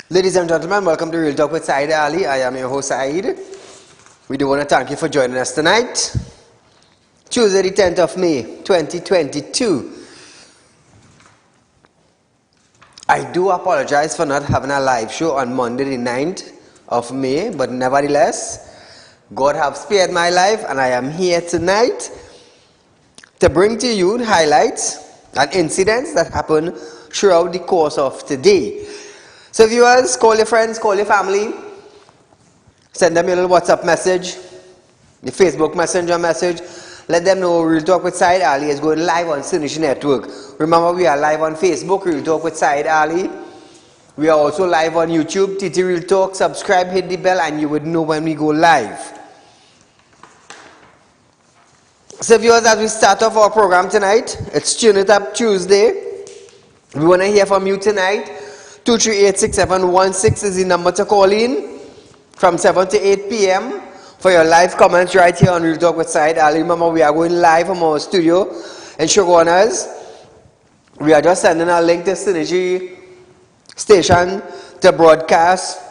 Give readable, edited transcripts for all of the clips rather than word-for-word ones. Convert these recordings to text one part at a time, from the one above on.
Ladies and gentlemen, welcome to Real Talk with Saieed Ali. I am your host, Saeed. We do want to thank you for joining us tonight. Tuesday, the 10th of May, 2022. I do apologize for not having a live show on Monday, the 9th of May, but nevertheless, God have spared my life, and I am here tonight to bring to you highlights and incidents that happened throughout the course of today. So viewers, call your friends, call your family, send them a little WhatsApp message, the Facebook Messenger message. Let them know Real Talk with Saieed Ali is going live on Synergy Network. Remember, we are live on Facebook, Real Talk with Saieed Ali. We are also live on YouTube, TT Real Talk. Subscribe, hit the bell, and you would know when we go live. So viewers, as we start off our program tonight, it's Tune It Up Tuesday. We want to hear from you tonight. 238-6716 is the number to call in from 7 to 8 p.m. for your live comments right here on Real Talk with Saieed Ali. Remember, we are going live from our studio in Shogunas. We are just sending a link to Synergy station to broadcast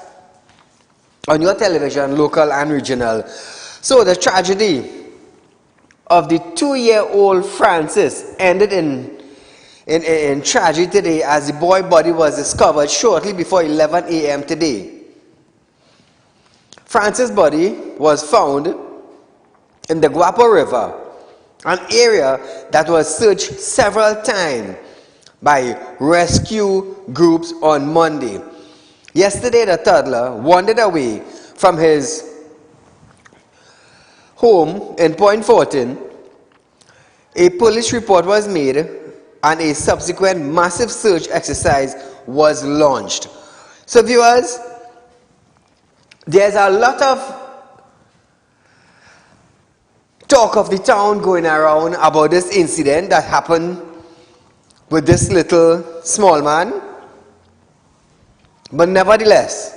on your television, local and regional. So the tragedy of the 2-year-old Francis ended in tragedy today as the boy body was discovered shortly before 11 a.m. today. Francis' body was found in the Guapo River, an area that was searched several times by rescue groups on Monday. Yesterday, the toddler wandered away from his home in Point Fortin. A police report was made and a subsequent massive search exercise was launched. So viewers, there's a lot of talk of the town going around about this incident that happened with this little small man. But nevertheless,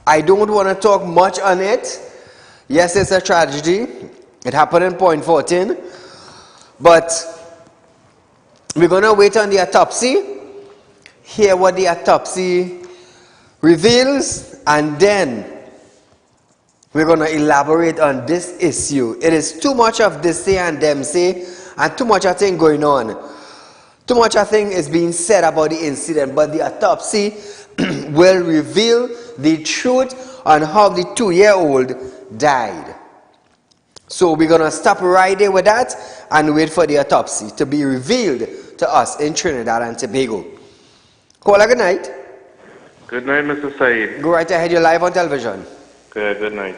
I don't want to talk much on it. Yes, it's a tragedy. It happened in Point Fortin. But we're going to wait on the autopsy, hear what the autopsy reveals, and then we're going to elaborate on this issue. It is too much of this say and them say, and too much I think going on. Too much I think is being said about the incident, but the autopsy will reveal the truth on how the 2-year-old died. So we're going to stop right there with that and wait for the autopsy to be revealed to us in Trinidad and Tobago. Caller, good night. Good night, Mr. Saeed. Go right ahead, you're live on television. Good night.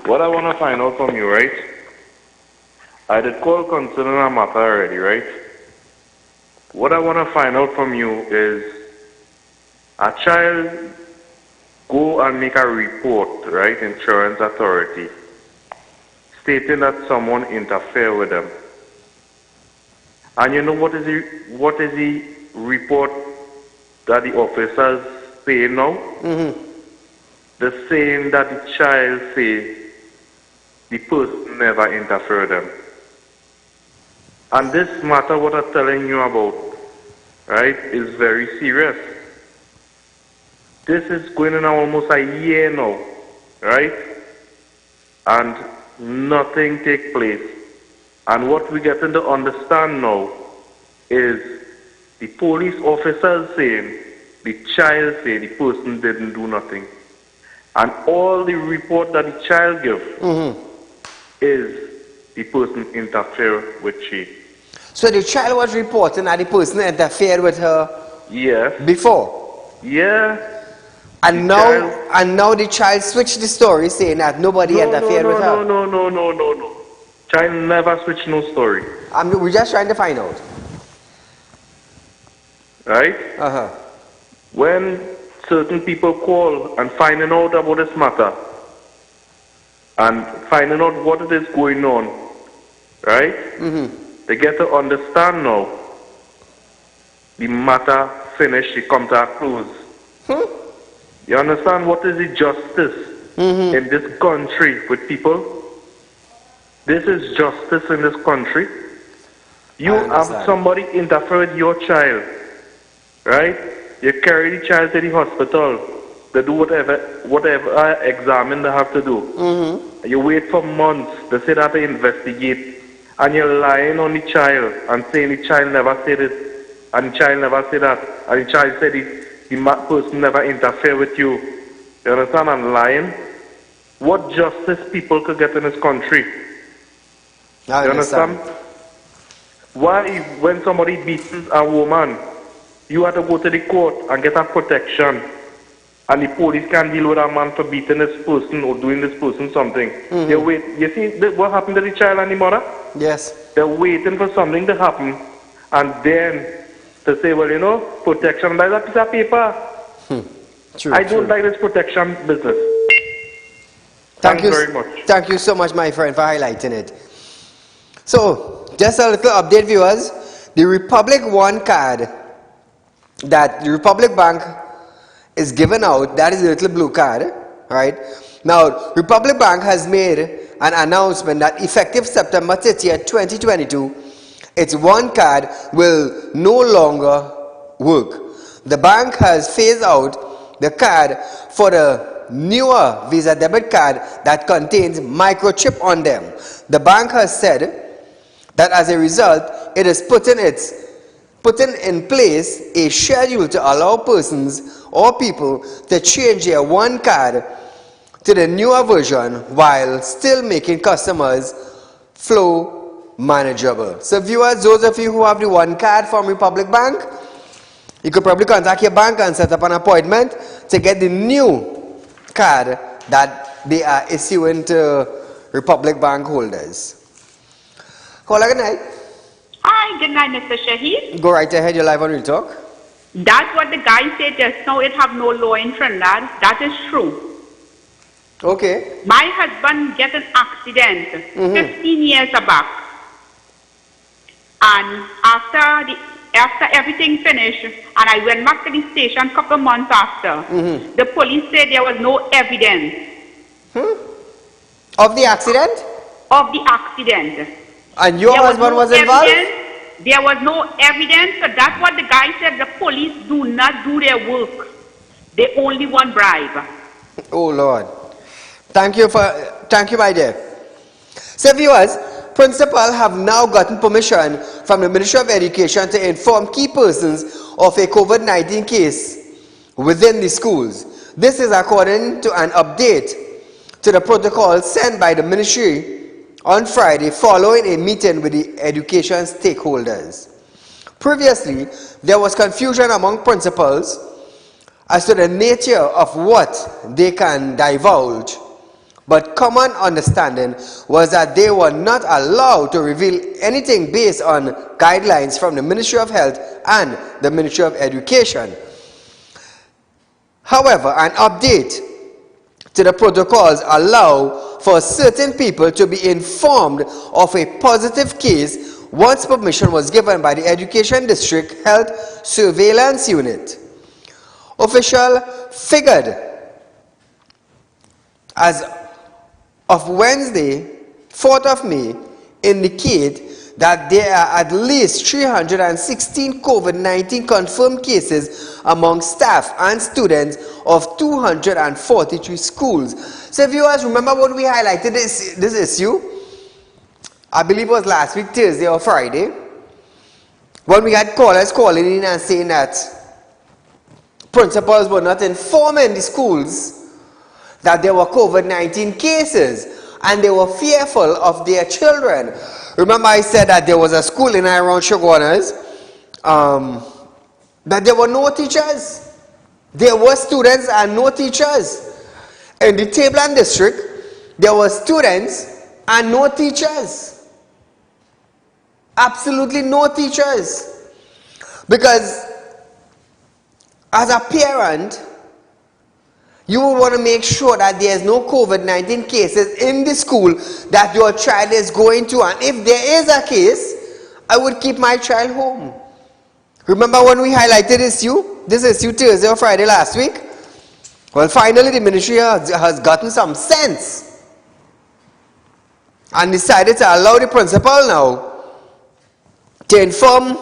What I want to find out from you, right? I did call concerning a matter already, right? What I want to find out from you is a child go and make a report, right? Insurance authority, stating that someone interfered with them. And you know what is the report that the officers say now? They're saying that the child say the person never interfered them. And this matter what I'm telling you about, right, is very serious. This is going on almost a year now, right? And nothing take place. And what we getting to understand now is the police officers saying, the child say the person didn't do nothing. And all the report that the child give is the person interfered with she. So the child was reporting that the person interfered with her before? Yeah. And now the child switched the story saying that nobody interfered with her. No. Child never switched no story. We're just trying to find out. Right? When certain people call and finding out about this matter and finding out what it is going on, right? They get to understand now the matter finished, it come to a close. You understand what is the justice in this country with people? This is justice in this country. You have somebody interfere with your child, right? You carry the child to the hospital. They do whatever examine they have to do. You wait for months. They say that they investigate. And you're lying on the child and saying the child never said it. And the child never said that. And the child said the person never interfered with you. You understand? And lying. What justice people could get in this country? You understand? Why, when somebody beats a woman, you have to go to the court and get a protection, and the police can't deal with a man for beating this person or doing this person something. They wait. You see what happened to the child and the mother? Yes. They're waiting for something to happen, and then to say, well, you know, protection. That's a piece of paper. I don't like this protection business. Thank you very much. Thank you so much, my friend, for highlighting it. So, just a little update, viewers. The Republic One card that the Republic Bank is giving out, that is the little blue card, right? Now, Republic Bank has made an announcement that effective September 30th, 2022, its one card will no longer work. The bank has phased out the card for the newer Visa debit card that contains microchip on them. The bank has said that as a result, it is putting in place a schedule to allow persons or people to change their one card to the newer version while still making customers flow manageable. So viewers, those of you who have the one card from Republic Bank, you could probably contact your bank and set up an appointment to get the new card that they are issuing to Republic Bank holders. Caller, good night. Hi, good night, Mr. Shahid. Go right ahead, you're live on Real Talk. That's what the guy said just now. It have no law in Trinidad. That is true. Okay. My husband get an accident 15 years back. And after everything finished, and I went back to the station a couple months after, the police said there was no evidence. Of the accident? Of the accident. And your husband was involved? There was no evidence, so that's what the guy said. The police do not do their work. They only want bribe. Oh Lord. Thank you, my dear. So viewers, principals have now gotten permission from the Ministry of Education to inform key persons of a COVID-19 case within the schools. This is according to an update to the protocol sent by the ministry on Friday following a meeting with the education stakeholders. Previously, there was confusion among principals as to the nature of what they can divulge, but common understanding was that they were not allowed to reveal anything based on guidelines from the Ministry of Health and the Ministry of Education. However, an update to the protocols allow for certain people to be informed of a positive case once permission was given by the Education District Health Surveillance Unit. Official figured as of Wednesday, 4th of May, indicate that there are at least 316 COVID-19 confirmed cases among staff and students of 243 schools. So viewers, remember when we highlighted this issue? I believe it was last week, Thursday or Friday, when we had callers calling in and saying that principals were not informing the schools that there were COVID-19 cases and they were fearful of their children. Remember I said that there was a school in around Shogunas that there were no teachers. There were students and no teachers. In the Tabland district, there were students and no teachers. Absolutely no teachers. Because as a parent, you will want to make sure that there is no COVID-19 cases in the school that your child is going to. And if there is a case, I would keep my child home. Remember when we highlighted this issue Thursday or Friday last week? Well, finally the ministry has gotten some sense and decided to allow the principal now to inform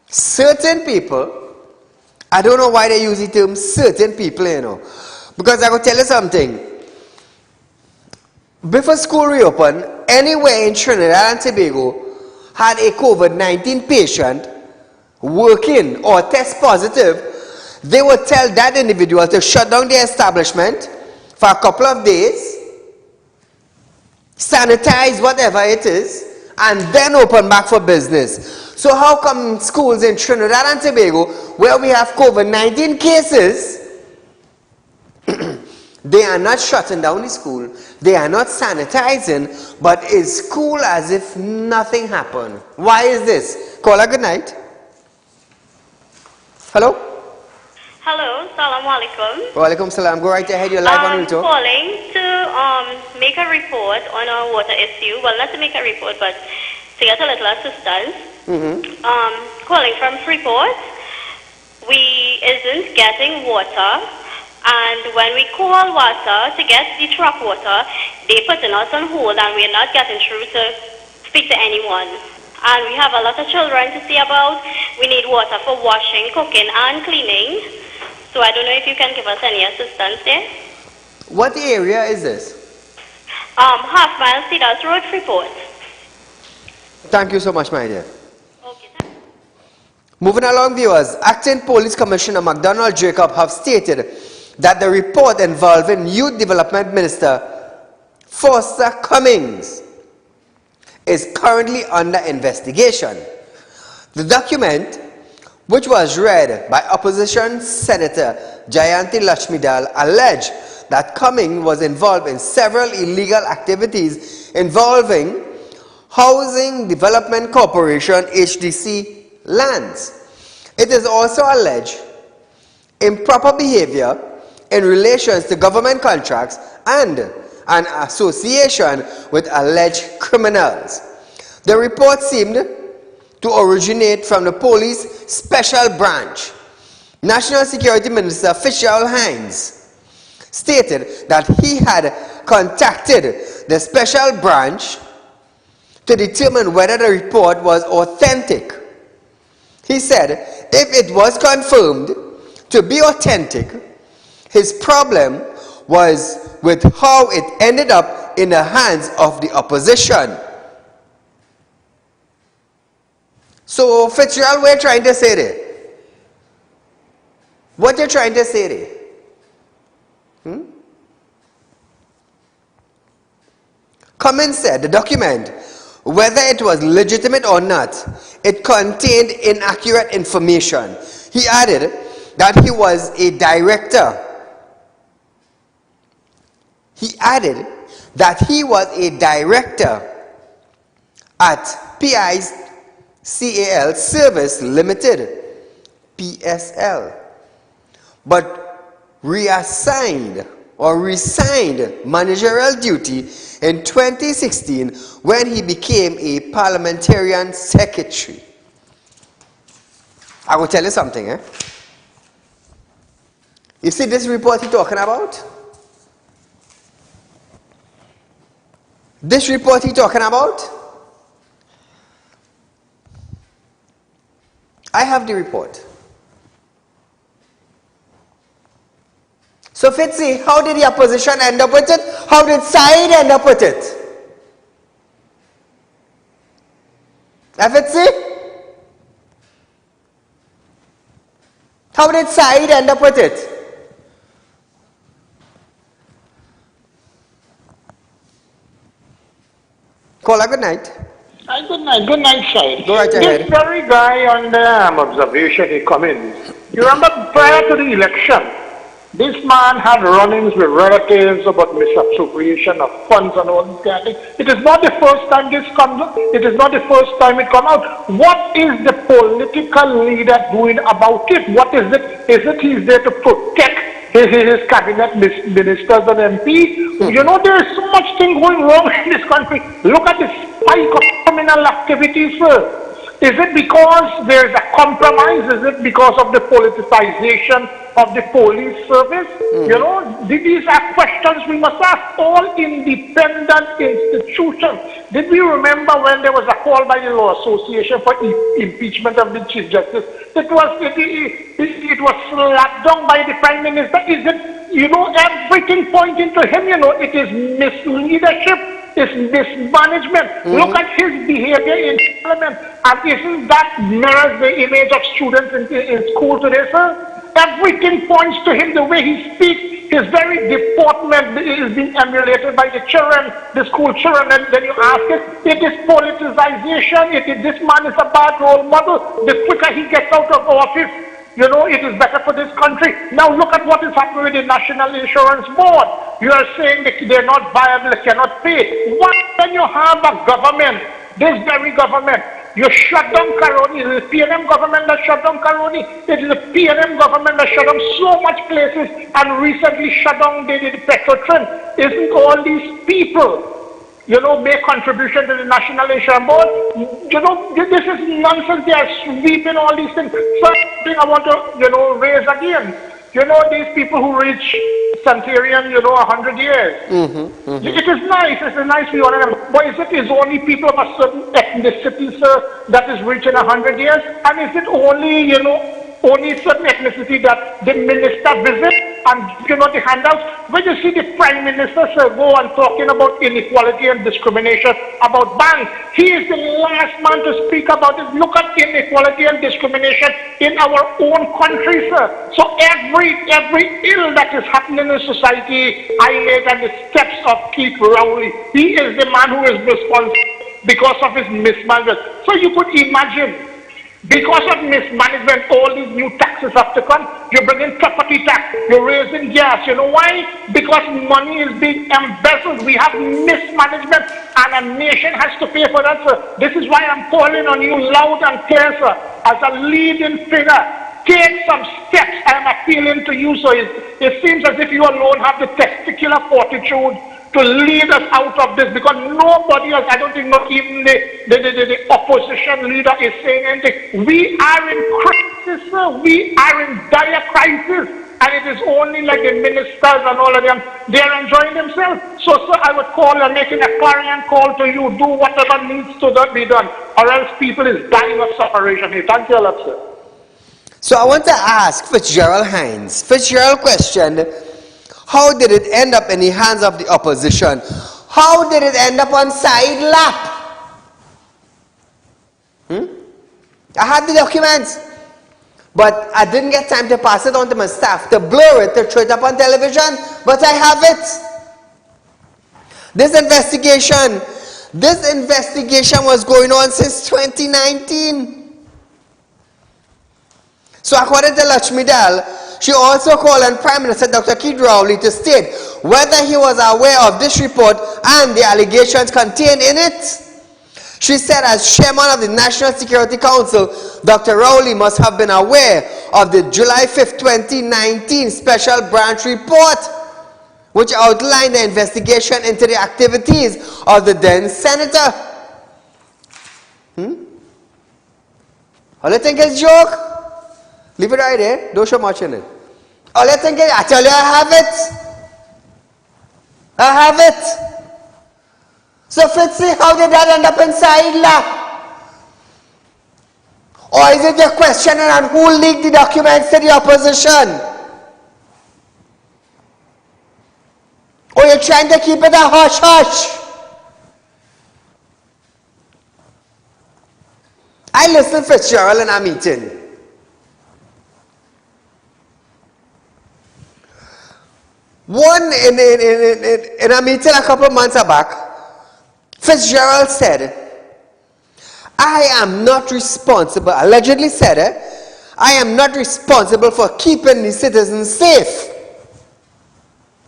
certain people I don't know why they use the term certain people, you know. Because I will tell you something. Before school reopened, anywhere in Trinidad and Tobago had a COVID-19 patient working or test positive, they would tell that individual to shut down the establishment for a couple of days, sanitize whatever it is, and then open back for business. So how come schools in Trinidad and Tobago, where we have COVID-19 cases, they are not shutting down the school, they are not sanitizing, but is school as if nothing happened? Why is this? Caller, good night. Hello? Hello, salam alaikum. Walaikum salam. Go right ahead, you're live on I'm Real Talk. calling to make a report on a water issue. Well, not to make a report, but to get a little assistance. Calling from Freeport. We isn't getting water, and when we call water to get the truck water, they putting us on hold, and we're not getting through to speak to anyone. And we have a lot of children to see about. We need water for washing, cooking, and cleaning. So I don't know if you can give us any assistance there. What area is this? Half Mile Cedars Road, Freeport. Thank you so much, my dear. Okay, thank you. Moving along, viewers, Acting Police Commissioner McDonald Jacob have stated that the report involving Youth Development Minister Foster Cummings is currently under investigation. The document, which was read by Opposition Senator Jayanti Lakshmidal, alleged that Cummings was involved in several illegal activities involving Housing Development Corporation (HDC) lands. It is also alleged improper behavior in relation to government contracts and an association with alleged criminals. The report seemed to originate from the police special branch. National Security Minister Fitzgerald Hines stated that he had contacted the special branch to determine whether the report was authentic. He said if it was confirmed to be authentic, his problem was with how it ended up in the hands of the opposition. So, Fitzgerald, what are you trying to say there? What are you trying to say there? Cummings said the document, whether it was legitimate or not, it contained inaccurate information. He added that he was a director. At PICAL Service Limited, PSL, but resigned managerial duty in 2016 when he became a parliamentarian secretary. I will tell you something, eh? You see this report he's talking about? This report he's talking about? I have the report. So Fitzy, how did the opposition end up with it? How did Saieed end up with it? Fitzy? How did Saieed end up with it? Caller, good night. Good night, Said. Go right ahead. This very guy on the observation, he Cummings. You remember prior to the election, this man had run-ins with relatives about misappropriation of funds and all this kind of thing. It is not the first time this comes up. It is not the first time it comes out. What is the political leader doing about it? What is it? Is it he's there to protect his cabinet ministers and MPs? You know, there is so much thing going wrong in this country. Look at the spike of criminal activities, sir. Is it because there is a compromise? Is it because of the politicization of the police service? You know, these are questions we must ask all independent institutions. Did we remember when there was a call by the Law Association for impeachment of the Chief Justice? It was slapped down by the Prime Minister. Is it, you know, everything pointing to him, you know, it is misleadership. It's mismanagement. Look at his behavior in Parliament. And isn't that mirrors the image of students in school today, sir? Everything points to him. The way he speaks, his very deportment is being emulated by the children, the school children. And then you ask it is politicization. This man is a bad role model. The quicker he gets out of office, you know, it is better for this country. Now look at what is happening with the National Insurance Board. You are saying that they're not viable, they cannot pay. What when you have a government, this very government, you shut down Karoni, it is the PNM government that shut down Karoni, it is the PNM government that shut down so much places and recently shut down the Petrotrin. Isn't all these people, you know, make contribution to the National Insurance Board? You know, this is nonsense. They are sweeping all these things. First thing I want to, you know, raise again, you know, these people who reach centenarian, you know, 100 years. It is nice we honor them. But is it only people of a certain ethnicity, sir, that is reaching 100 years? And is it only, you know, only certain ethnicity that the minister visits and, you know, the handouts? When you see the Prime Minister, sir, go on talking about inequality and discrimination about banks, he is the last man to speak about it. Look at inequality and discrimination in our own country, sir. So every ill that is happening in society, I make at the steps of Keith Rowley. He is the man who is responsible because of his mismanagement. So you could imagine, because of mismanagement, all these new taxes have to come. You're bringing property tax, you're raising gas. You know why? Because money is being embezzled. We have mismanagement and a nation has to pay for that, sir. This is why I'm calling on you loud and clear, sir, as a leading figure. Take some steps. I am appealing to you, so it seems as if you alone have the testicular fortitude to lead us out of this, because nobody else, I don't think not even the opposition leader is saying anything. We are in crisis, sir. We are in dire crisis. And it is only like the ministers and all of them, they are enjoying themselves. So, sir, I would call and making a clarion call to you, do whatever needs to be done, or else people is dying of separation here. Thank you a lot, sir. So I want to ask Fitzgerald Hines. Fitzgerald questioned, how did it end up in the hands of the opposition? How did it end up on side lap? I had the documents, but I didn't get time to pass it on to my staff, to blur it, to throw it up on television, but I have it. This investigation was going on since 2019. So according to Lakshmi Dal, she also called on Prime Minister Dr. Keith Rowley to state whether he was aware of this report and the allegations contained in it. She said as chairman of the National Security Council, Dr. Rowley must have been aware of the July 5th, 2019 Special Branch Report, which outlined the investigation into the activities of the then senator. All you think is joke? Leave it right there. Don't show much in it. All you think is, I tell you, I have it. I have it. So, Fitzy, how did that end up inside lap? Or is it your questioning on who leaked the documents to the opposition? Or you're trying to keep it a hush-hush? I listened to Fitzgerald in a meeting. One, in a meeting a couple of months back, Fitzgerald said, I am not responsible, allegedly said, I am not responsible for keeping the citizens safe.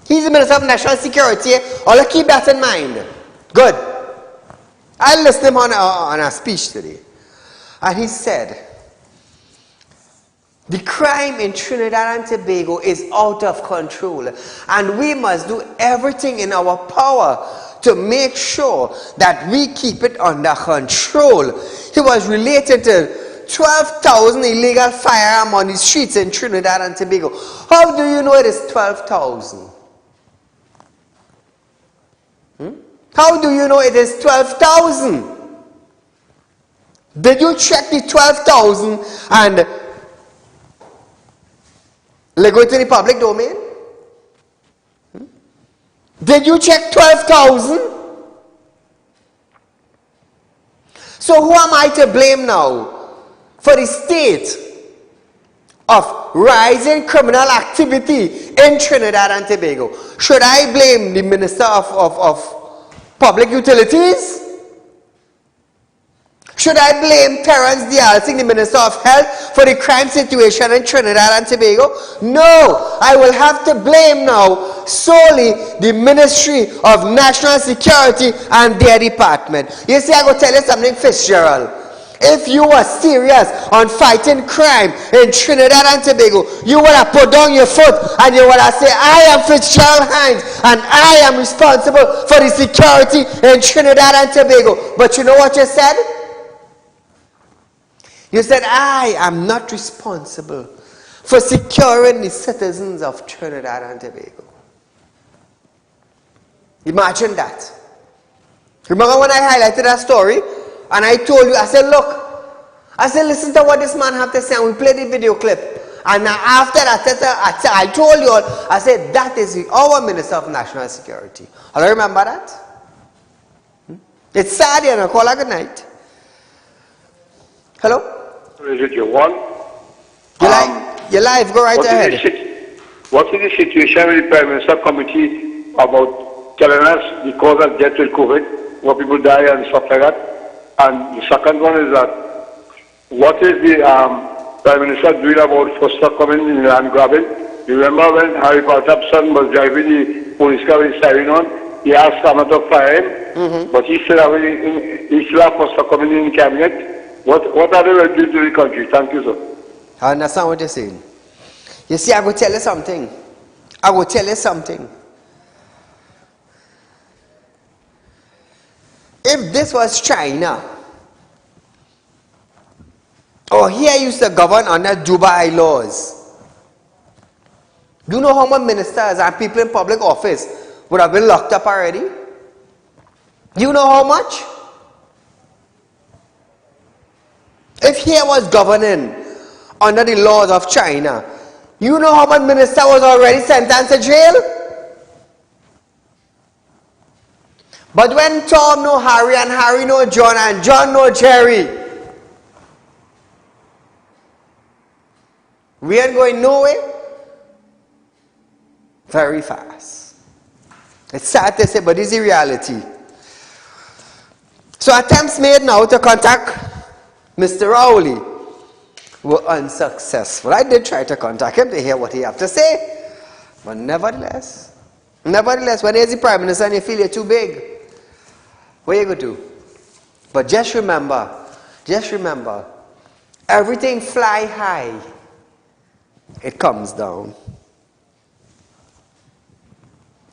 He's the Minister of National Security. I'll keep that in mind. Good. I listened to him on a speech today. And he said, the crime in Trinidad and Tobago is out of control, and we must do everything in our power to make sure that we keep it under control. He was related to 12,000 illegal firearms on the streets in Trinidad and Tobago. How do you know it is 12,000? How do you know it is 12,000? Did you check the 12,000 and let go to the public domain? Did you check 12,000? So who am I to blame now for the state of rising criminal activity in Trinidad and Tobago? Should I blame the Minister of Public Utilities? Should I blame Terence Dialsing, the Minister of Health, for the crime situation in Trinidad and Tobago? No, I will have to blame now solely the Ministry of National Security and their department. You see, I go tell you something, Fitzgerald. If you were serious on fighting crime in Trinidad and Tobago, you would have put down your foot and you would have said, I am Fitzgerald Hines and I am responsible for the security in Trinidad and Tobago. But you know what you said? You said, I am not responsible for securing the citizens of Trinidad and Tobago. Imagine that. Remember when I highlighted that story and I told you, I said, look, I said, listen to what this man have to say, and we played the video clip. And now after that, I told you all, I said, that is our Minister of National Security. Do you remember that? It's sad, you know, call her good night. Hello? Is it your one? You're live, go right ahead. What is the situation with the Prime Minister Committee about telling us the cause of death with COVID, what people die and stuff like that? And the second one is that, what is the Prime Minister doing about foster coming in land grabbing? You remember when Harry Potter's son was driving the police car with his siren on? He asked someone to fire him, but he still have foster coming in cabinet. What are they doing to the country? Thank you, sir. I understand what you're saying. You see, I will tell you something. I will tell you something. If this was China, or here used to govern under Dubai laws, do you know how many ministers and people in public office would have been locked up already? Do you know how much? If here was governing under the laws of China, you know how many minister was already sentenced to jail? But when Tom know Harry and Harry know John and John know Jerry, we ain't going nowhere very fast. It's sad to say, but it's the reality. So attempts made now to contact Mr. Rowley were unsuccessful. I did try to contact him to hear what he have to say, but nevertheless, when there's the Prime Minister and you feel you're too big, where you go to? But just remember, everything fly high, it comes down.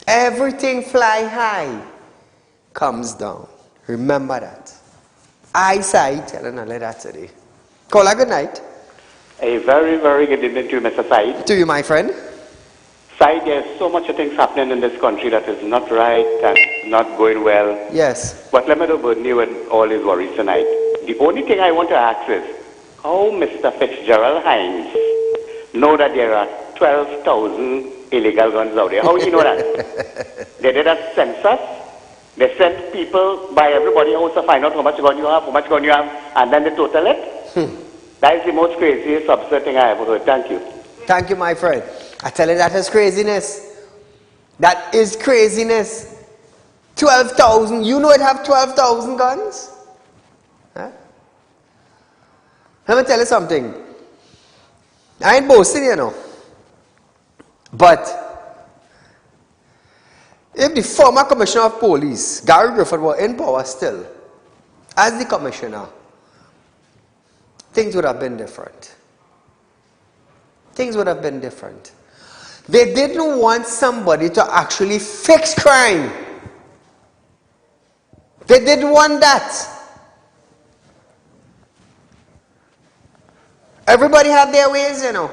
Everything fly high comes down. Remember that. I Saieed telling her that today. Call her good night. A very, very good evening to you, Mr. Saieed. To you, my friend. Saieed, there's so much things happening in this country that is not right and not going well. Yes. But let me know about you and all his worries tonight. The only thing I want to ask is, how Mr. Fitzgerald Hines know that there are 12,000 illegal guns out there? How do you know that? They did a census. They sent people by everybody else to find out how much gun you have, and then they total it. That is the most craziest, absurd thing I ever heard. Thank you. Thank you, my friend. I tell you, that is craziness. That is craziness. 12,000. You know it have 12,000 guns? Huh? Let me tell you something. I ain't boasting, you know. But if the former Commissioner of Police, Gary Griffith, were in power still, as the Commissioner, things would have been different. Things would have been different. They didn't want somebody to actually fix crime. They didn't want that. Everybody have their ways, you know.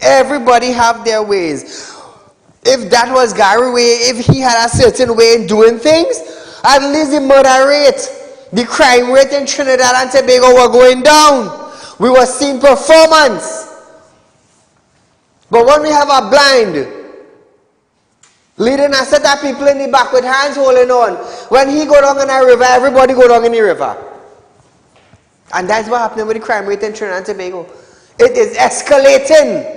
Everybody have their ways. If that was Gary's way, if he had a certain way in doing things, at least the murder rate, the crime rate in Trinidad and Tobago were going down. We were seeing performance. But when we have a blind leading a set of people in the back with hands holding on, when he go down in a river, everybody go down in the river. And that's what happening with the crime rate in Trinidad and Tobago. It is escalating.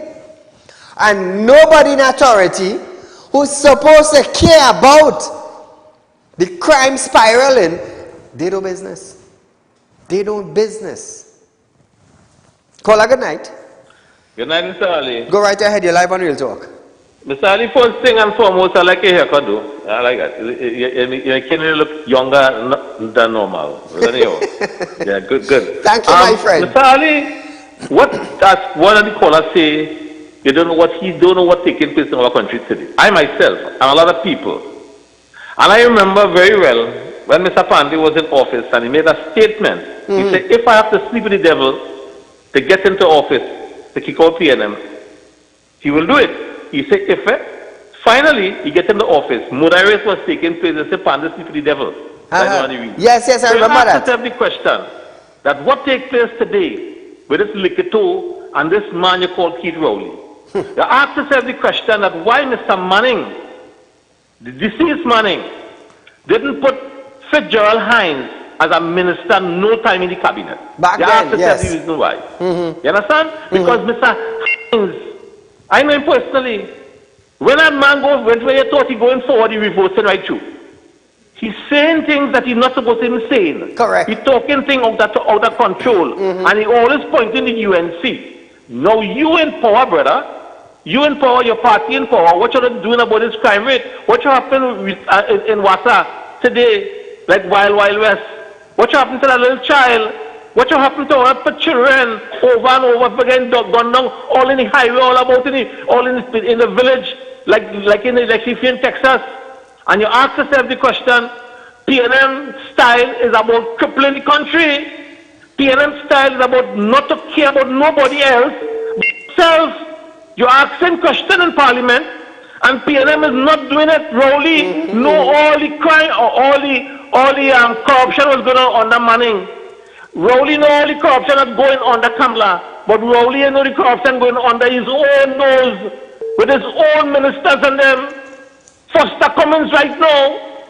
And nobody in authority who's supposed to care about the crime spiraling, they do business. They don't business. Call a good night. Good night, Mr. Ali. Go right ahead, you're live on Real Talk. Mr. Ali, first thing and foremost, I like your haircut, though. I like that. You making you look younger than normal. Yeah, good. Thank you, my friend. Mr. Ali, what does one of the callers say? You don't know what's taking place in our country today. I myself and a lot of people. And I remember very well when Mr. Pandey was in office and he made a statement. He said, if I have to sleep with the devil to get into office to kick out PNM, he will do it. He said, finally he gets into office, murder race was taking place, they said, Pandey sleep with the devil. Yes, I remember that. You have to have the question that what takes place today with this Likito and this man you call Keith Rowley. You ask yourself the question that why Mr. Manning, the deceased Manning, didn't put Fitzgerald Hines as a minister no time in the cabinet. Back you then, ask yourself yes. the reason why. You understand? Because Mr. Hines, I know him personally. When that man went where you thought he going forward, he reversing right through. He's saying things that he's not supposed to be saying. Correct. He's talking things out of control. And he always pointing to the UNC. Now you in power, brother. You in power, your party in power. What you're doing about this crime rate? What you happened in Wassa today, like Wild West? What you happened to that little child? What you happened to our children over and over again, gone down all in the highway, all about in the village, like if you're in Texas, and you ask yourself the question, PNM style is about crippling the country. PNM style is about not to care about nobody else but yourself. You're asking question in Parliament, and PNM is not doing it. Rowley, all the crime or all the corruption was going on under Manning. Rowley know all the corruption is going under Kamala, but Rowley know the corruption going under his own nose with his own ministers and them. Foster Cummins right now,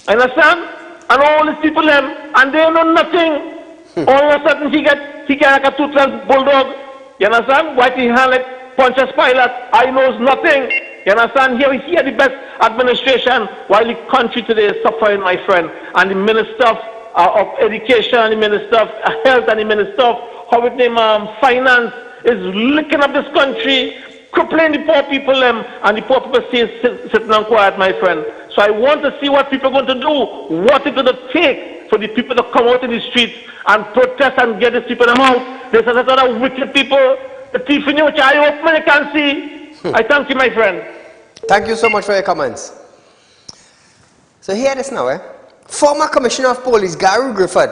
understand? And all these people them, and they know nothing. All of a sudden he get like a toothless bulldog. You understand? Whitey hand like Pontius Pilate, I knows nothing. You understand? Here we hear the best administration while the country today is suffering, my friend. And the Minister of Education, and the Minister of Health, and the Minister of Finance is licking up this country, crippling the poor people and the poor people sitting on quiet, my friend. So I want to see what people are going to do, what it's going to take for the people to come out in the streets and protest and get these people out. There's a lot of wicked people. The thief in which I hope many can see. I thank you, my friend. Thank you so much for your comments. So hear this now, Former Commissioner of Police Gary Griffith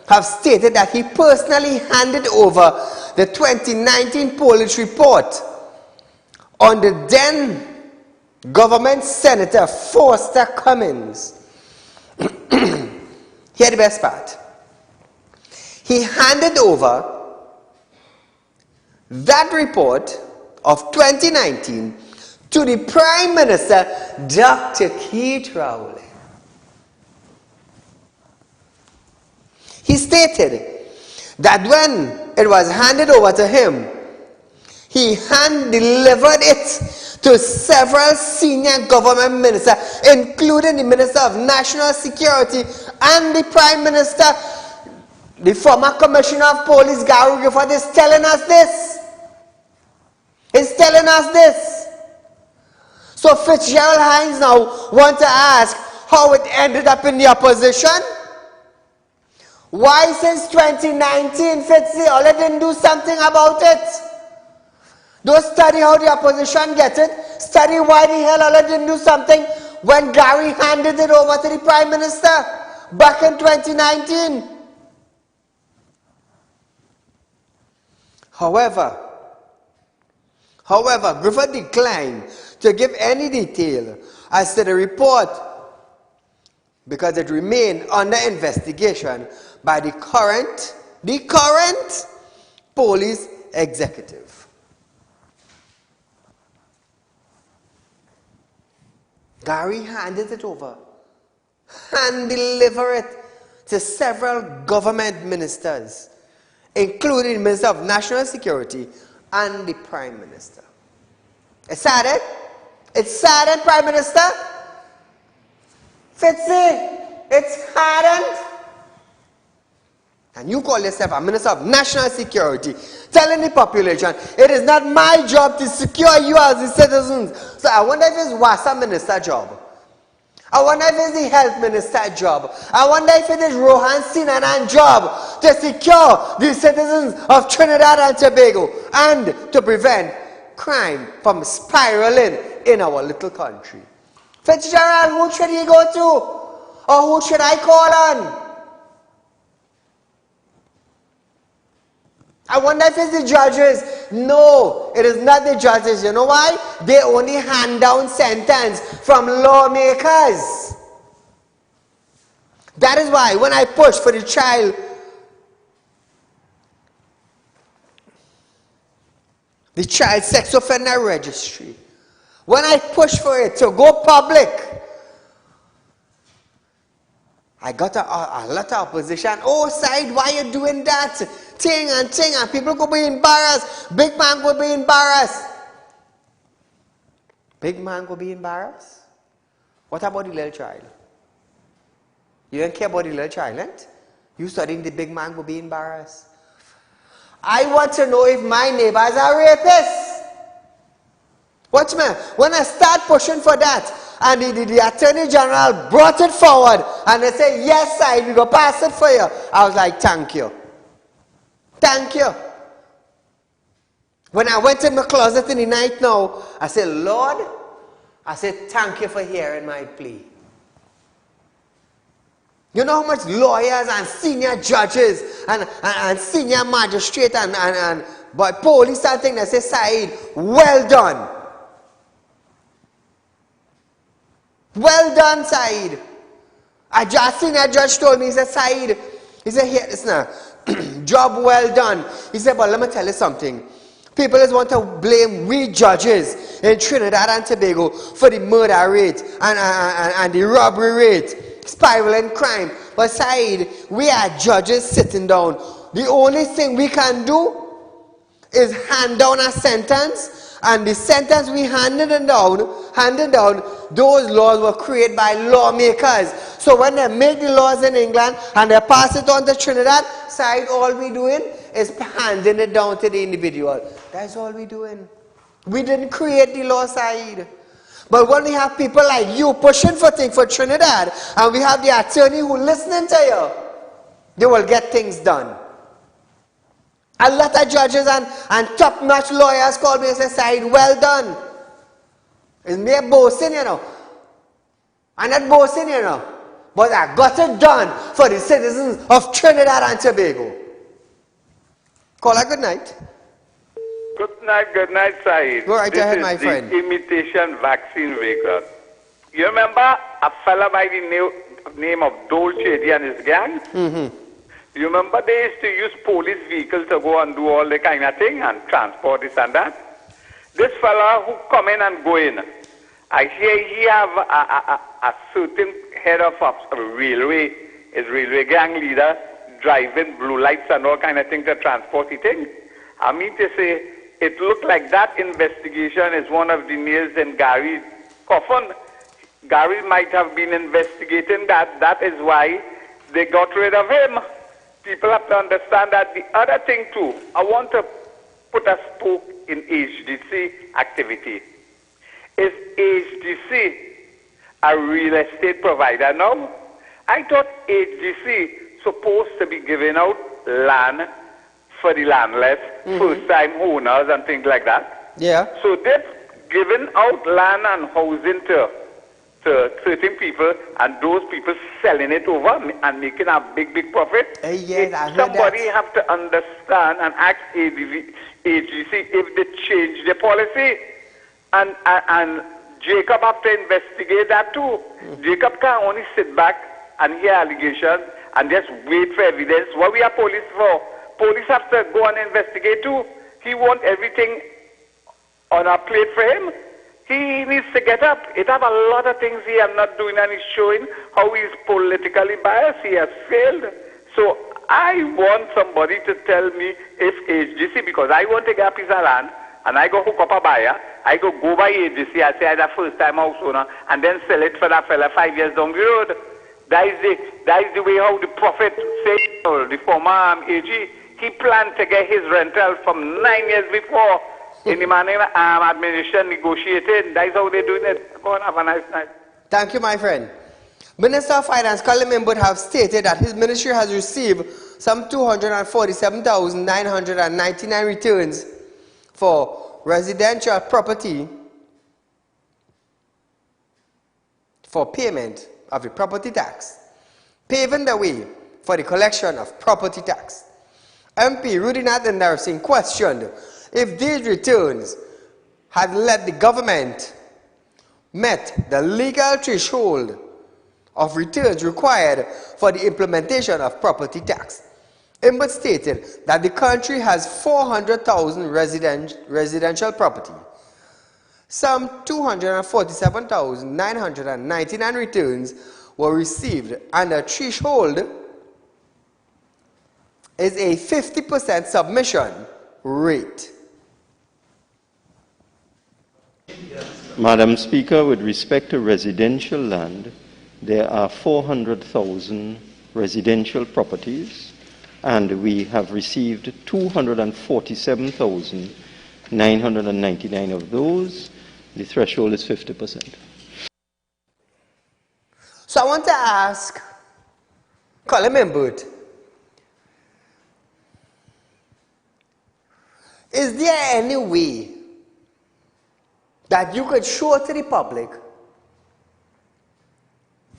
have stated that he personally handed over the 2019 police report on the then government Senator Foster Cummins. Hear the best part. He handed over that report of 2019 to the Prime Minister, Dr. Keith Rowley. He stated that when it was handed over to him, he hand-delivered it to several senior government ministers, including the Minister of National Security and the Prime Minister. The former Commissioner of Police, Gary Griffith, is telling us this. He's telling us this. So Fitzgerald Hines now wants to ask how it ended up in the opposition. Why since 2019 Fitzgerald didn't do something about it? Don't study how the opposition gets it. Study why the hell Allah didn't do something when Gary handed it over to the Prime Minister. back in 2019. However, Griffith declined to give any detail as to the report because it remained under investigation by the current police executive. Gary handed it over and delivered it to several government ministers, including the Minister of National Security and the Prime Minister. It's sad, Prime Minister. Fitzy, it's hardened. And you call yourself a Minister of National Security, telling the population, it is not my job to secure you as the citizens. So I wonder if it's Wasa Minister job. I wonder if it's the Health Minister job. I wonder if it is Rohan Sinanan job to secure the citizens of Trinidad and Tobago and to prevent crime from spiraling in our little country. Fitzgerald, who should he go to? Or who should I call on? I wonder if it's the judges. No, it is not the judges. You know why? They only hand down sentence from lawmakers. That is why when I push for the child sex offender registry, when I push for it to go public, I got a lot of opposition. Oh, Said, why are you doing that? Ting, and people could be embarrassed. Big man could be embarrassed. Big man could be embarrassed? What about the little child? You don't care about the little child, eh? You studying the big man could be embarrassed. I want to know if my neighbors are rapists. Watch me. When I start pushing for that, and the Attorney General brought it forward, and they say, yes, Said, we go pass it for you. I was like, thank you. Thank you. When I went in my closet in the night now, I said, Lord, I said, thank you for hearing my plea. You know how much lawyers and senior judges and senior magistrates but police and things that say, Said, well done. Well done, Said. A senior judge told me, he said, Said, he said, here, listen, job well done. He said, but let me tell you something. People just want to blame we judges in Trinidad and Tobago for the murder rate and the robbery rate, spiraling crime. But Said, we are judges sitting down. The only thing we can do is hand down a sentence, and the sentence we handed down, those laws were created by lawmakers. So when they make the laws in England and they pass it on to Trinidad, Said, all we doing is handing it down to the individual. That's all we doing. We didn't create the law, Said. But when we have people like you pushing for things for Trinidad, and we have the attorney who listening to you, they will get things done. A lot of judges and top-notch lawyers call me and say, Said, well done. It's me boasting, you know. I'm not boasting, you know. But I got it done for the citizens of Trinidad and Tobago. Call her good night. Good night, Said. Go right ahead, my friend. This is the imitation vaccine vehicle. You remember a fella by the name of Dole Chedi and his gang? Mm-hmm. You remember they used to use police vehicles to go and do all the kind of thing and transport this and that? This fella who come in and go in, I hear he have a certain head of a railway, his railway gang leader, driving blue lights and all kind of thing to transport the thing. I mean to say, it looked like that investigation is one of the nails in Gary's coffin. Gary might have been investigating that. That is why they got rid of him. People have to understand that. The other thing too, I want to put a spoke in HDC activity. Is HDC a real estate provider now? I thought HDC supposed to be giving out land for the landless, first-time owners and things like that. Yeah. So they've given out land and housing to to certain people, and those people selling it over and making a big profit. Yes, I heard somebody that. have to understand and ask AGC if they change the policy, and Jacob have to investigate that too. Jacob can only sit back and hear allegations and just wait for evidence. What we are police for? Police have to go and investigate too. He wants everything on a plate for him. He needs to get up. It have a lot of things he is not doing, and he's showing how he's politically biased. He has failed. So I want somebody to tell me if HGC, because I want to get a piece of land, and I go hook up a buyer, I go by HGC, I say I'm a first-time house owner, and then sell it for that fella 5 years down the road. That is the way how the prophet said, the former AG, he planned to get his rental from 9 years before. In the manner administration negotiated. That is how they're doing it. Go on, have a nice night. Thank you, my friend. Minister of Finance, Colin Mimbut, have stated that his ministry has received some 247,999 returns for residential property for payment of the property tax, paving the way for the collection of property tax. MP Rudinath Singh questioned if these returns had let the government met the legal threshold of returns required for the implementation of property tax. Imbut stated that the country has 400,000 residential property. Some 247,999 returns were received, and the threshold is a 50% submission rate. Madam Speaker, with respect to residential land, there are 400,000 residential properties, and we have received 247,999 of those. The threshold is 50%. So I want to ask Colin Mimbut, is there any way that you could show to the public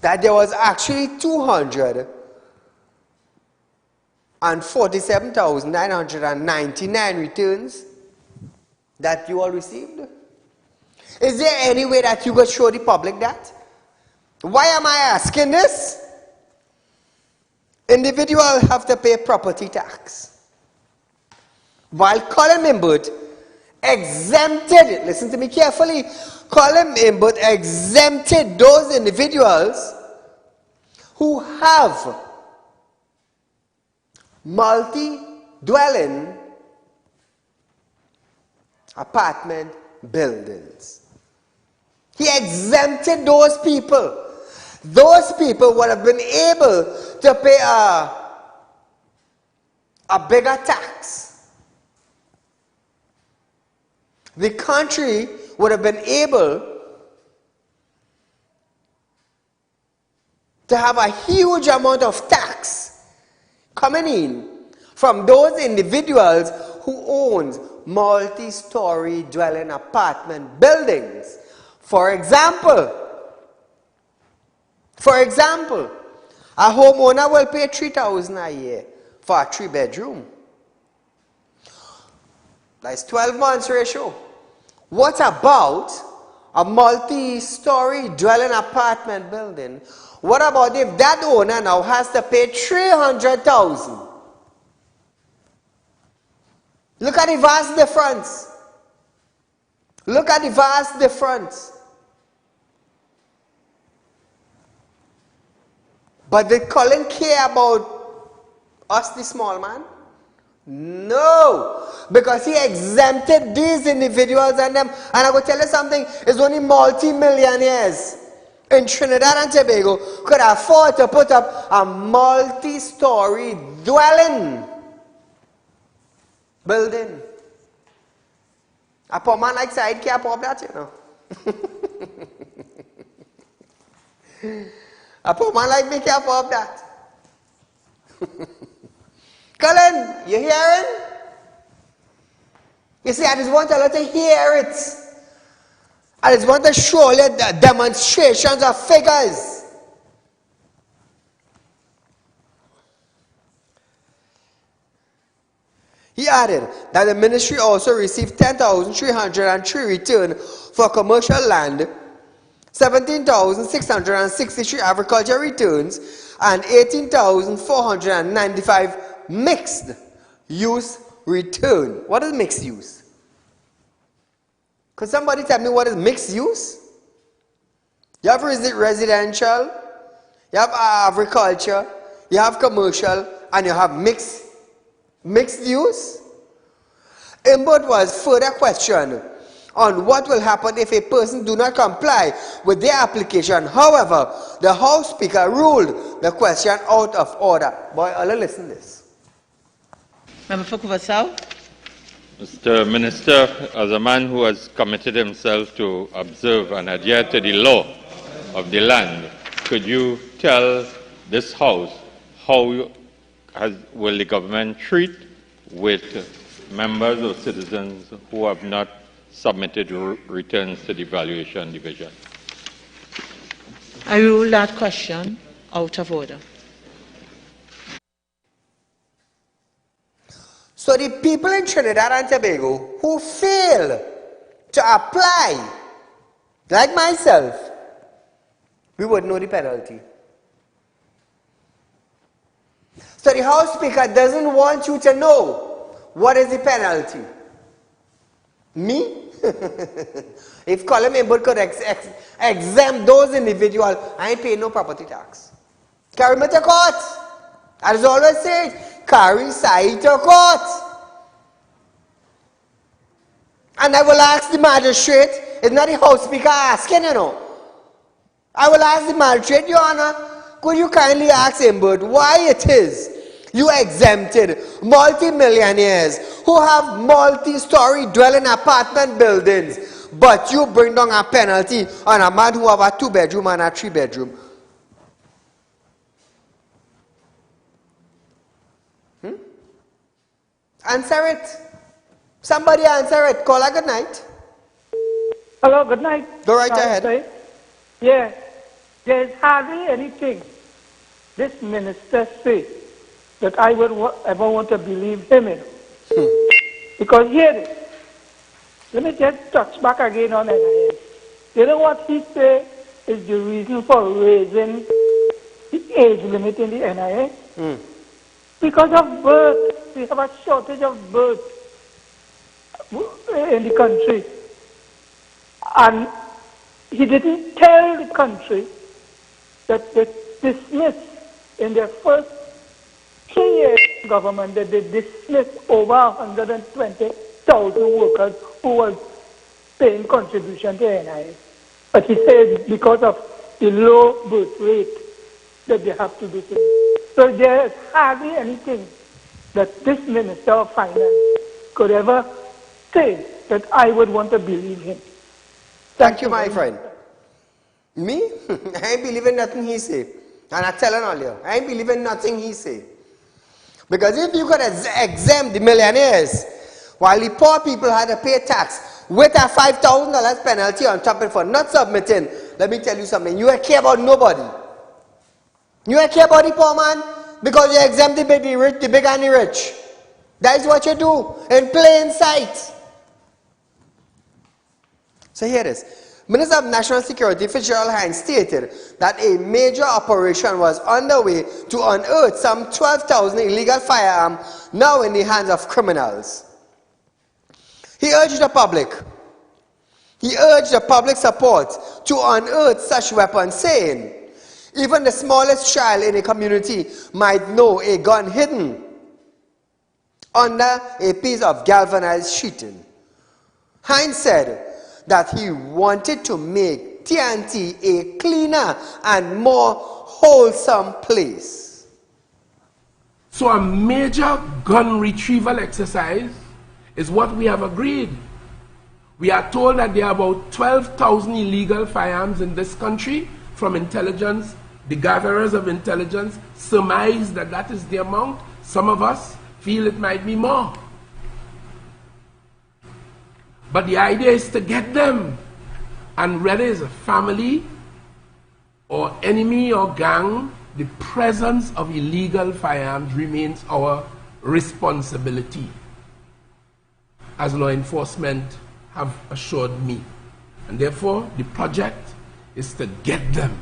that there was actually 247,999 returns that you all received? Is there any way that you could show the public that? Why am I asking this? Individuals have to pay property tax, while Colin Mimbut exempted, listen to me carefully, Colin Mimbut exempted those individuals who have multi-dwelling apartment buildings. He exempted those people. Those people would have been able to pay a bigger tax. The country would have been able to have a huge amount of tax coming in from those individuals who owns multi-story dwelling apartment buildings. For example, a homeowner will pay $3,000 a year for a 3-bedroom. That's 12 months ratio. What about a multi-story dwelling apartment building? What about if that owner now has to pay $300,000? Look at the vast difference. Look at the vast difference. But did Colin care about us, the small man? No, because he exempted these individuals and them. And I will tell you something, it's only multi-millionaires in Trinidad and Tobago could afford to put up a multi-story dwelling building. A poor man like Saieed can't afford that, you know. A poor man like me can't afford that. Colin, you hearing? You see, I just want you to hear it. I just want to show you the demonstrations of figures. He added that the ministry also received 10,303 return for commercial land, 17,663 agricultural returns, and 18,495 mixed use return. What is mixed use? Could somebody tell me what is mixed use? You have residential, you have agriculture, you have commercial, and you have mixed use. Imbert was further questioned on what will happen if a person do not comply with their application. However, the House Speaker ruled the question out of order. Boy, I'll listen to this. Member for Curaçao. Mr. Minister, as a man who has committed himself to observe and adhere to the law of the land, could you tell this House how will the government treat with members or citizens who have not submitted returns to the Valuation Division? I rule that question out of order. So the people in Trinidad and Tobago who fail to apply, like myself, we would know the penalty. So the House Speaker doesn't want you to know what is the penalty. Me? If Colin Imbert could exempt those individuals, I ain't paying no property tax. Carry me to court. As I always say, carry Saieed to court. And I will ask the magistrate, it's not the House Speaker asking, you know. I will ask the magistrate, Your Honor, could you kindly ask Imbert why it is you exempted multi-millionaires who have multi-story dwelling apartment buildings, but you bring down a penalty on a man who have a 2-bedroom and a 3-bedroom? Answer it. Somebody answer it. Call her good night. Hello, good night. Go right ahead. Yeah, there's hardly anything this minister says that I would ever want to believe him in. Because here it is. Let me just touch back again on NIS. You know what he said is the reason for raising the age limit in the NIS? Because of birth. We have a shortage of birth in the country. And he didn't tell the country that they dismissed in their first 3 years of government, that they dismissed over 120,000 workers who was paying contribution to NIS. But he said because of the low birth rate that they have to do things. So there is hardly anything that this Minister of Finance could ever say that I would want to believe him. Thank you, my friend. Me? I ain't believing nothing he say. And I'm telling all you, I ain't believing nothing he say. Because if you could exempt the millionaires, while the poor people had to pay tax with a $5,000 penalty on top of it for not submitting, let me tell you something, you ain't care about nobody. You ain't care about the poor man because you exempt the big and the rich. That is what you do in plain sight. So here it is. Minister of National Security Fitzgerald Hines stated that a major operation was underway to unearth some 12,000 illegal firearms now in the hands of criminals. He urged the public support to unearth such weapons, saying, even the smallest child in a community might know a gun hidden under a piece of galvanized sheeting. Hines said that he wanted to make TNT a cleaner and more wholesome place. So a major gun retrieval exercise is what we have agreed. We are told that there are about 12,000 illegal firearms in this country. From intelligence, the gatherers of intelligence surmise that that is the amount. Some of us feel it might be more. But the idea is to get them. And whether it's a family or enemy or gang, the presence of illegal firearms remains our responsibility, as law enforcement have assured me. And therefore, the project is to get them.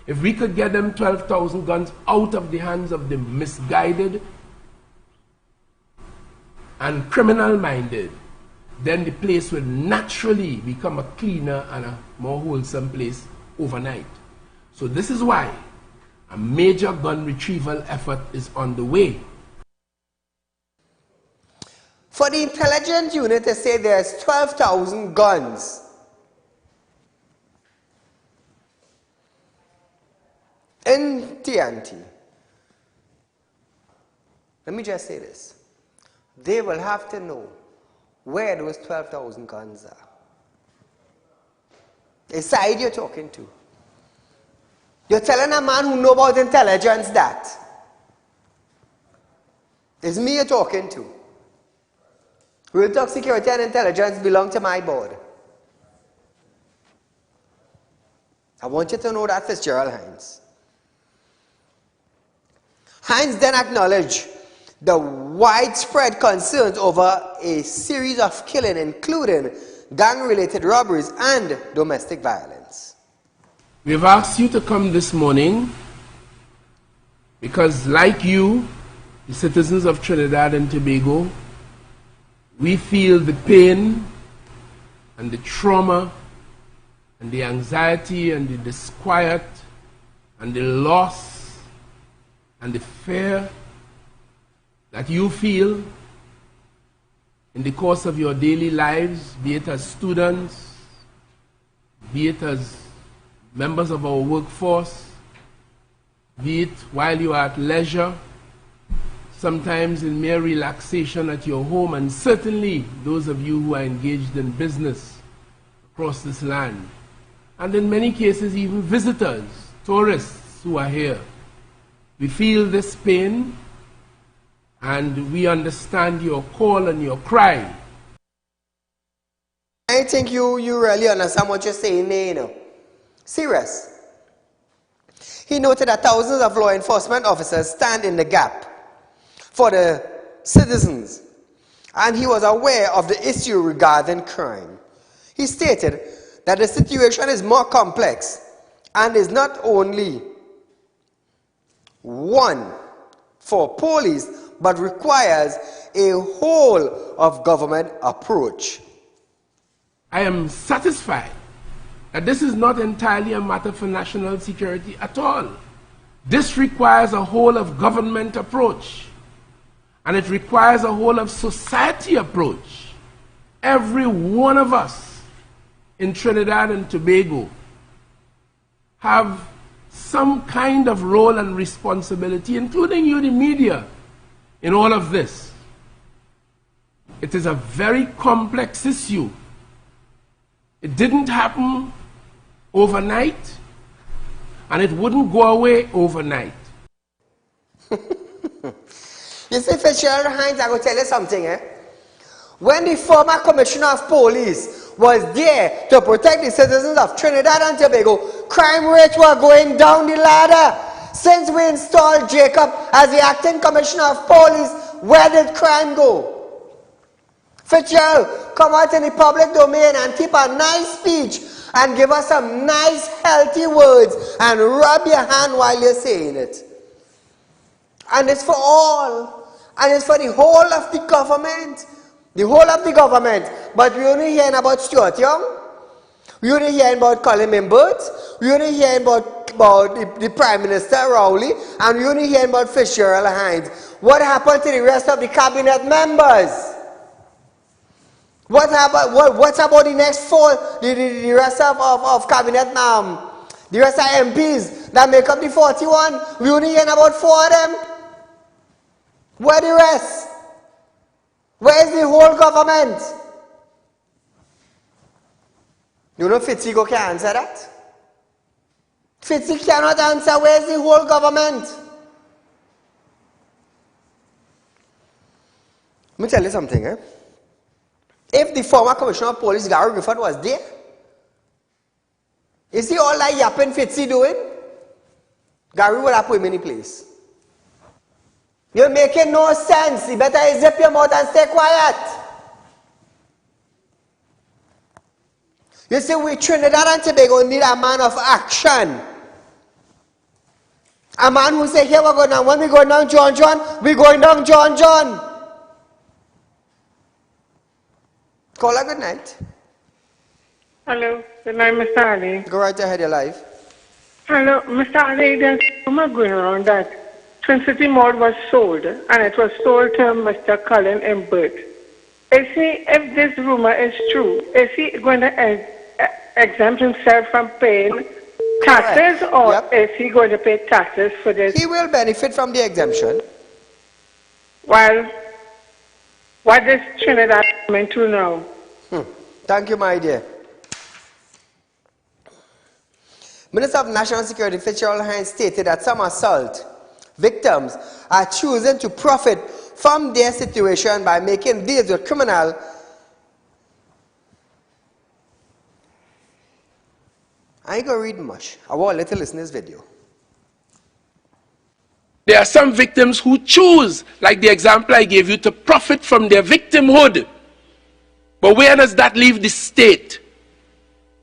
If we could get them 12,000 guns out of the hands of the misguided and criminal-minded, then the place will naturally become a cleaner and a more wholesome place overnight. So this is why a major gun retrieval effort is on the way. For the intelligence unit to say there's 12,000 guns, in TNT, let me just say this. They will have to know where those 12,000 guns are. The side you're talking to. You're telling a man who knows about intelligence that. It's me you're talking to. Real Talk Security and Intelligence belong to my board. I want you to know that, Fitzgerald Hines. Hines then acknowledged the widespread concerns over a series of killings, including gang-related robberies and domestic violence. We have asked you to come this morning because, like you, the citizens of Trinidad and Tobago, we feel the pain and the trauma and the anxiety and the disquiet and the loss and the fear that you feel in the course of your daily lives, be it as students, be it as members of our workforce, be it while you are at leisure, sometimes in mere relaxation at your home, and certainly those of you who are engaged in business across this land, and in many cases even visitors, tourists who are here. We feel this pain and we understand your call and your cry. I think you really understand what you're saying there, you know. Serious. He noted that thousands of law enforcement officers stand in the gap for the citizens, and he was aware of the issue regarding crime. He stated that the situation is more complex and is not only one for police, but requires a whole of government approach. I am satisfied that this is not entirely a matter for national security at all. This requires a whole of government approach, and it requires a whole of society approach. Every one of us in Trinidad and Tobago have some kind of role and responsibility, including you, the media, in all of this. It is a very complex issue. It didn't happen overnight, and it wouldn't go away overnight. You see, Fitzgerald Hines, I will tell you something, When the former Commissioner of Police was there to protect the citizens of Trinidad and Tobago, crime rates were going down the ladder. Since we installed Jacob as the acting Commissioner of Police, where did crime go? Fitzgerald, come out in the public domain and keep a nice speech and give us some nice healthy words and rub your hand while you're saying it. And it's for all. And it's for the whole of the government. The whole of the government. But we only hearing about Stuart Young. We only hearing about Colin Mimbert. We only hearing about the Prime Minister Rowley. And we only hearing about Fitzgerald Hines. What happened to the rest of the cabinet members? What about the next four, the rest of cabinet, the rest of MPs that make up the 41? We only hearing about 4 of them. Where the rest? Where is the whole government? You know Fitzy can answer that? Fitzy cannot answer where is the whole government. Let me tell you something, If the former Commissioner of Police, Gary Griffith, was there, You see all that yapping Fitzy doing? Gary would have put him in the place. You're making no sense. You better zip your mouth and stay quiet. You see, we Trinidad and Tobago need a man of action. A man who say, here we go down. When we go down John John, we going down John John. Call her good night. Hello, good night, Mr. Ali. Go right ahead, you're live. Hello, Mr. Ali, there's a rumor going around that Twin City Mall was sold, and it was sold to Mr. Colin M. Burt. If this rumor is true, is he going to exempt himself from paying taxes, or is he going to pay taxes for this? He will benefit from the exemption. Well, what is Trinidad coming to now? Thank you, my dear. Minister of National Security Fitzgerald Hines stated that some assault victims are choosing to profit from their situation by making deals with criminals. I ain't gonna read much. I want to listen to this video. There are some victims who choose, like the example I gave you, to profit from their victimhood. But where does that leave the state?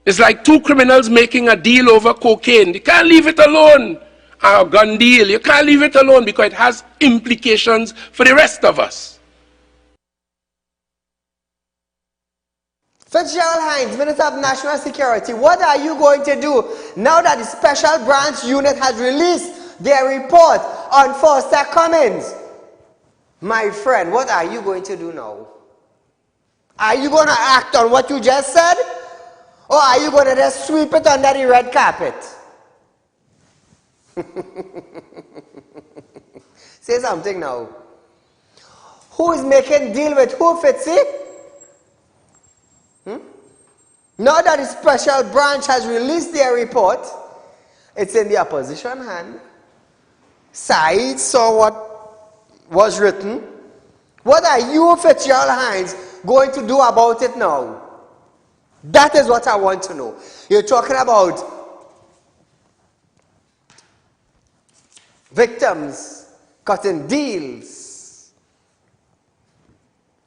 It's like two criminals making a deal over cocaine. You can't leave it alone. A gun deal, you can't leave it alone because it has implications for the rest of us. Fitzgerald Hines, Minister of National Security, what are you going to do now that the Special Branch Unit has released their report on Foster Cummings? My friend, what are you going to do now? Are you going to act on what you just said? Or are you going to just sweep it under the red carpet? Say something now. Who is making deal with who, Fitzy? Now that the Special Branch has released their report, it's in the opposition hand. Saeed saw what was written. What are you, Fitzgerald Hines, going to do about it now? That is what I want to know. You're talking about victims cutting deals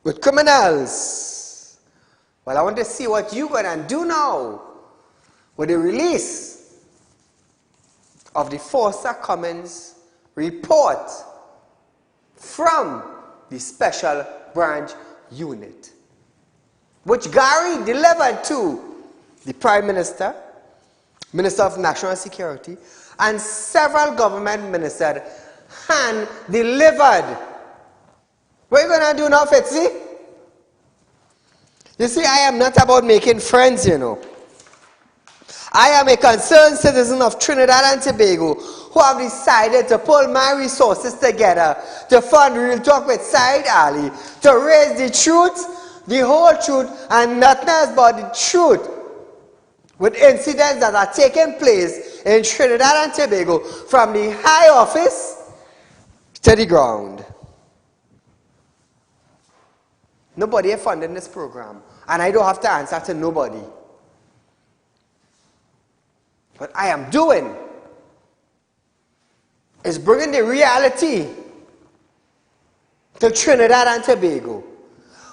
with criminals. Well, I want to see what you're going to do now with the release of the Foster Cummings report from the Special Branch Unit, which Gary delivered to the Prime Minister, Minister of National Security, and several government ministers hand delivered. What are you going to do now, Fitzy? You see, I am not about making friends, you know. I am a concerned citizen of Trinidad and Tobago who have decided to pull my resources together to fund Real Talk with Saieed Ali, to raise the truth, the whole truth, and nothing else but the truth with incidents that are taking place in Trinidad and Tobago from the high office to the ground. Nobody is funding this program, and I don't have to answer to nobody. What I am doing is bringing the reality to Trinidad and Tobago.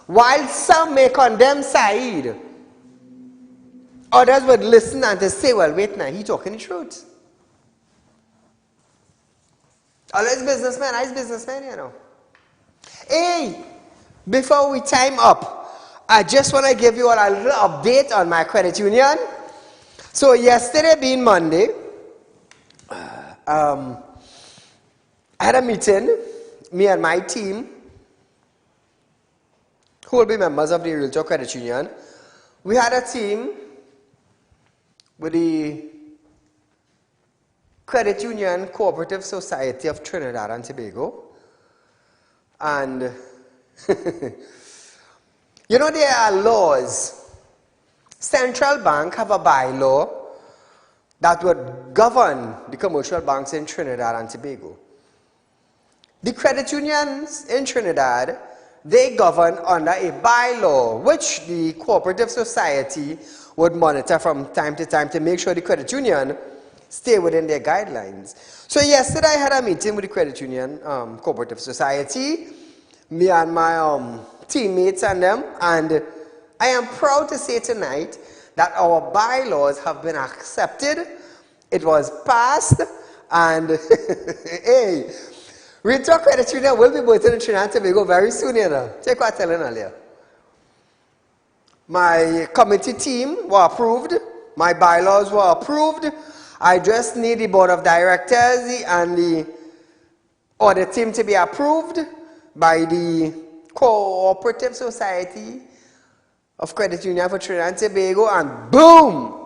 While some may condemn Saeed, others would listen and to say, well, wait now, he's talking the truth. All his businessmen, I businessmen, you know. Hey, before we time up, I just want to give you all a little update on my credit union. So yesterday being Monday, I had a meeting, me and my team, who will be members of the Real Talk Credit Union. We had a team with the Credit Union Cooperative Society of Trinidad and Tobago. And you know, there are laws. Central Bank have a bylaw that would govern the commercial banks in Trinidad and Tobago. The credit unions in Trinidad they govern under a bylaw, which the cooperative society would monitor from time to time to make sure the credit union stay within their guidelines. So yesterday I had a meeting with the credit union cooperative society, me and my teammates and them, and I am proud to say tonight that our bylaws have been accepted. It was passed, and hey, Real Talk Credit Union will be both in Trinidad and Tobago very soon, you know. Take what I'm telling earlier. My committee team were approved. My bylaws were approved. I just need the board of directors and the audit team to be approved by the cooperative society of Credit Union for Trinidad and Tobago, and boom!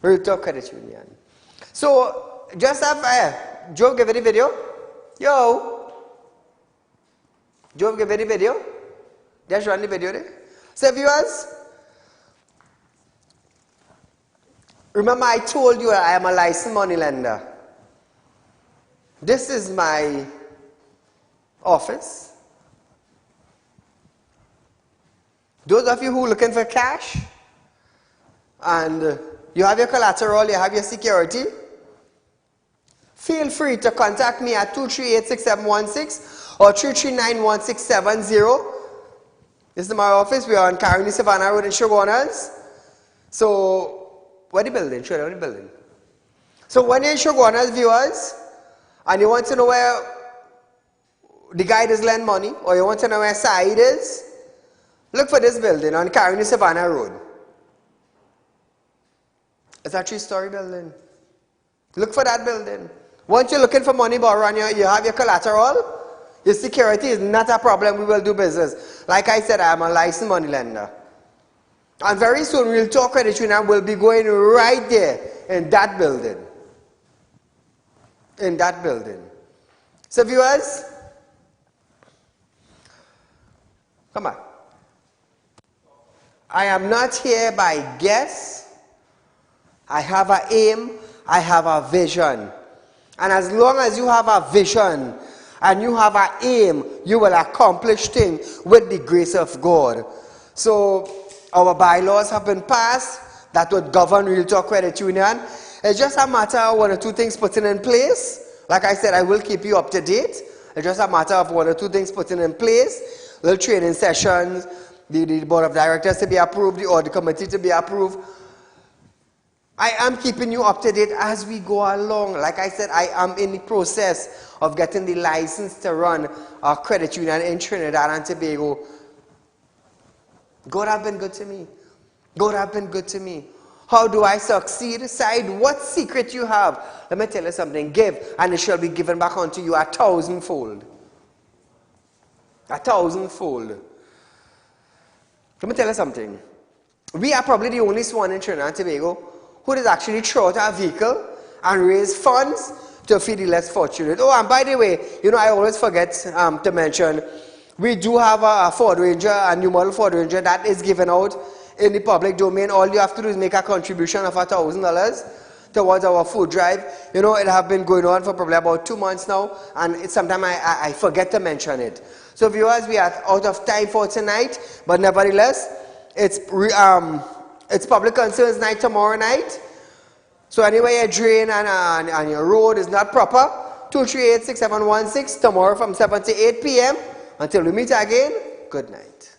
Real Talk Credit Union. So, just have Joe give it the video. Yo! Joe give it the video. Just run the video there. So, viewers, remember I told you I am a licensed money lender. This is my office. Those of you who are looking for cash, and you have your collateral, you have your security, feel free to contact me at 238-6716 or 339-1670. This is my office. We are on Caroni Savannah Road in Shogunas. So, where the building? Show them the building. So, when you're in Shogunas, viewers, and you want to know where the guy does lend money, or you want to know where Saieed is, look for this building on Caroni Savannah Road. It's a 3-story building. Look for that building. Once you're looking for money borrowed, you have your collateral, your security is not a problem, we will do business. Like I said, I am a licensed money lender. And very soon, Real Talk Credit Union will be going right there in that building. In that building. So viewers, come on. I am not here by guess. I have an aim. I have a vision. And as long as you have a vision and you have an aim, you will accomplish things with the grace of God. So our bylaws have been passed that would govern Real Talk Credit Union. It's just a matter of 1 or 2 things putting in place. Like I said, I will keep you up to date. It's just a matter of 1 or 2 things putting in place. Little training sessions, the board of directors to be approved, the audit committee to be approved. I am keeping you up to date as we go along. Like I said, I am in the process of getting the license to run a credit union in Trinidad and Tobago. God has been good to me. God has been good to me. How do I succeed? Saieed, what secret you have? Let me tell you something. Give, and it shall be given back unto you 1,000-fold. 1,000-fold. Let me tell you something. We are probably the only one in Trinidad and Tobago who does actually throw out our vehicle and raise funds to feed the less fortunate. Oh, and by the way, you know, I always forget to mention, we do have a Ford Ranger, a new model Ford Ranger that is given out in the public domain. All you have to do is make a contribution of $1,000 towards our food drive. You know, it has been going on for probably about 2 months now, and sometimes I forget to mention it. So viewers, we are out of time for tonight, but nevertheless, it's public concerns night tomorrow night. So anyway, your drain and your road is not proper, 238-6716 tomorrow from 7 to 8 p.m. Until we meet again, good night.